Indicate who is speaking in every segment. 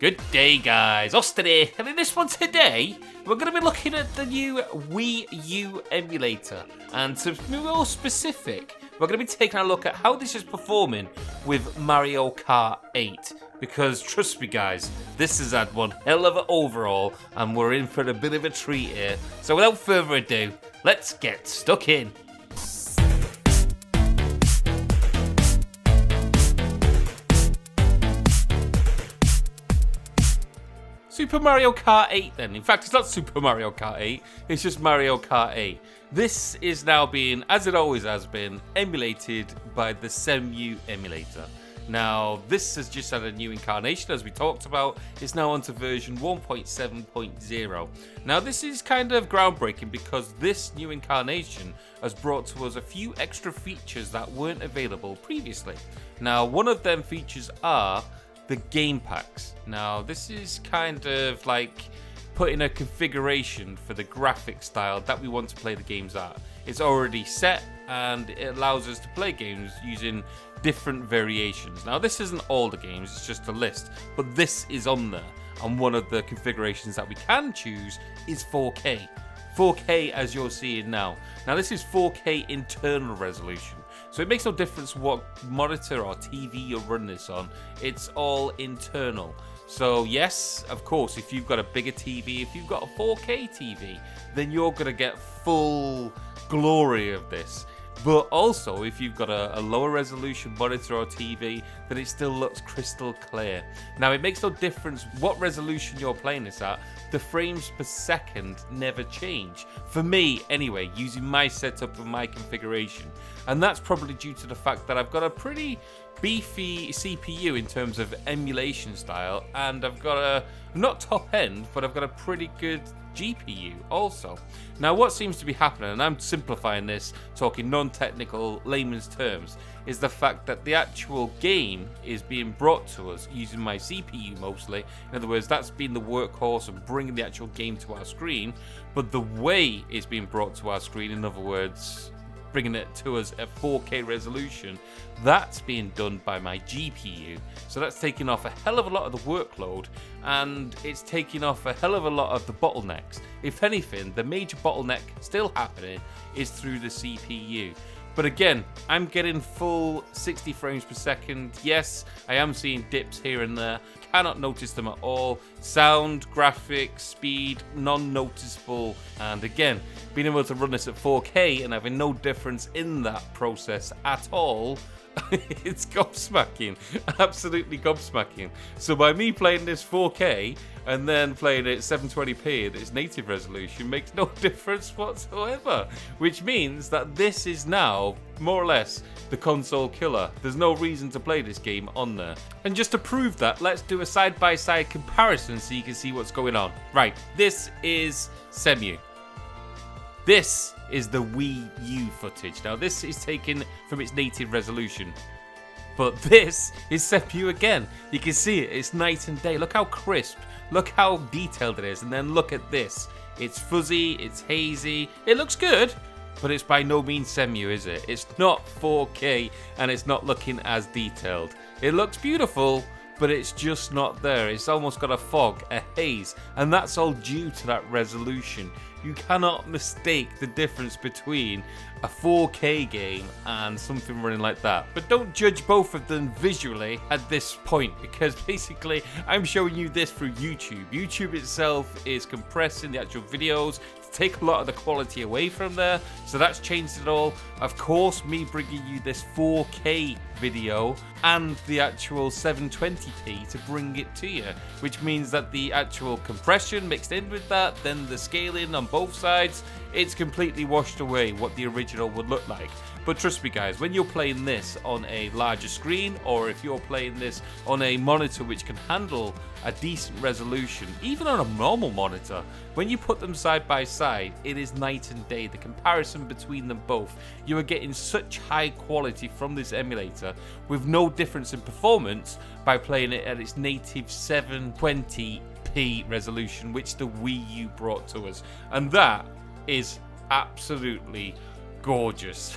Speaker 1: Good day, guys. Us today, and in this one today, we're going to be looking at the new Wii U Emulator. And to be more specific, we're going to be taking a look at how this is performing with Mario Kart 8. Because trust me, guys, this has had one hell of an overhaul, and we're in for a bit of a treat here. So without further ado, let's get stuck in. Super Mario Kart 8 then. In fact, it's not Super Mario Kart 8, it's just Mario Kart 8. This is now being, as it always has been, emulated by the Cemu emulator. Now, this has just had a new incarnation, as we talked about. It's now onto version 1.7.0. Now, this is kind of groundbreaking because this new incarnation has brought to us a few extra features that weren't available previously. Now, one of them features are the game packs. Now, this is kind of like putting a configuration for the graphic style that we want to play the games at. It's already set and it allows us to play games using different variations. Now, this isn't all the games, it's just a list, but this is on there. And one of the configurations that we can choose is 4K. 4K as you're seeing now. Now, this is 4K internal resolution. So it makes no difference what monitor or TV you're running this on. It's all internal. So yes, of course, if you've got a bigger TV, if you've got a 4K TV, then you're going to get full glory of this. But also, if you've got a lower resolution monitor or TV, then it still looks crystal clear. Now, it makes no difference what resolution you're playing this at. The frames per second never change. For me, anyway, using my setup and my configuration. And that's probably due to the fact that I've got a pretty beefy CPU in terms of emulation style. And I've got a, not top end, but I've got a pretty good GPU also. Now, what seems to be happening, and I'm simplifying this, talking non-technical layman's terms, is the fact that the actual game is being brought to us using my CPU mostly. In other words, that's been the workhorse of bringing the actual game to our screen, but the way it's being brought to our screen, in other words, bringing it to us at 4K resolution, that's being done by my GPU. So that's taking off a hell of a lot of the workload, and it's taking off a hell of a lot of the bottlenecks. If anything, the major bottleneck still happening is through the CPU. But again, I'm getting full 60 frames per second. Yes, I am seeing dips here and there. Cannot notice them at all. Sound, graphics, speed, non-noticeable. And again, being able to run this at 4K and having no difference in that process at all, it's gobsmacking. Absolutely gobsmacking. So by me playing this 4K and then playing it 720p at its native resolution makes no difference whatsoever. Which means that this is now, more or less, the console killer. There's no reason to play this game on there. And just to prove that, let's do a side-by-side comparison so you can see what's going on. Right, this is Cemu. This is the Wii U footage. Now, this is taken from its native resolution. But this is Cemu again. You can see it. It's night and day. Look how crisp. Look how detailed it is. And then look at this. It's fuzzy. It's hazy. It looks good. But it's by no means Cemu, is it? It's not 4K and it's not looking as detailed. It looks beautiful, but it's just not there. It's almost got a fog, a haze, and that's all due to that resolution. You cannot mistake the difference between a 4K game and something running like that. But don't judge both of them visually at this point, because basically I'm showing you this through YouTube. YouTube itself is compressing the actual videos to take a lot of the quality away from there, so that's changed it all. Of course, me bringing you this 4K video and the actual 720p to bring it to you, which means that the actual compression mixed in with that, then the scaling on both sides, it's completely washed away what the original would look like. But trust me, guys, when you're playing this on a larger screen, or if you're playing this on a monitor which can handle a decent resolution, even on a normal monitor, when you put them side by side, it is night and day. The comparison between them both, you are getting such high quality from this emulator with no difference in performance by playing it at its native 720p resolution, which the Wii U brought to us. And that is absolutely gorgeous.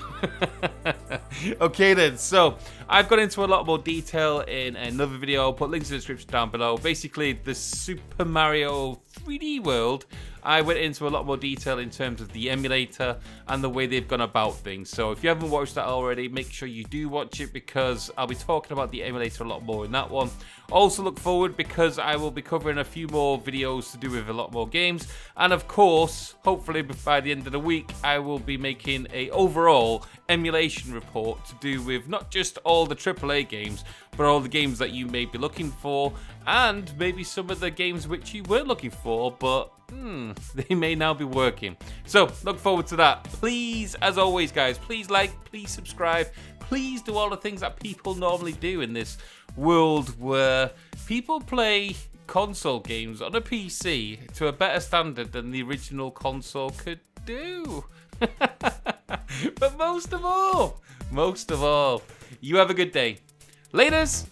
Speaker 1: Okay then, so I've gone into a lot more detail in another video. I'll put links in the description down below. Basically, the Super Mario 3D World, I went into a lot more detail in terms of the emulator and the way they've gone about things. So if you haven't watched that already, make sure you do watch it, because I'll be talking about the emulator a lot more in that one. Also look forward, because I will be covering a few more videos to do with a lot more games. And of course, hopefully by the end of the week, I will be making a overall emulation report to do with not just all the AAA games, but all the games that you may be looking for, and maybe some of the games which you weren't looking for, but they may now be working. So look forward to that. Please, as always guys, please like, please subscribe, please do all the things that people normally do in this world where people play console games on a PC to a better standard than the original console could do. But most of all, you have a good day. Laters!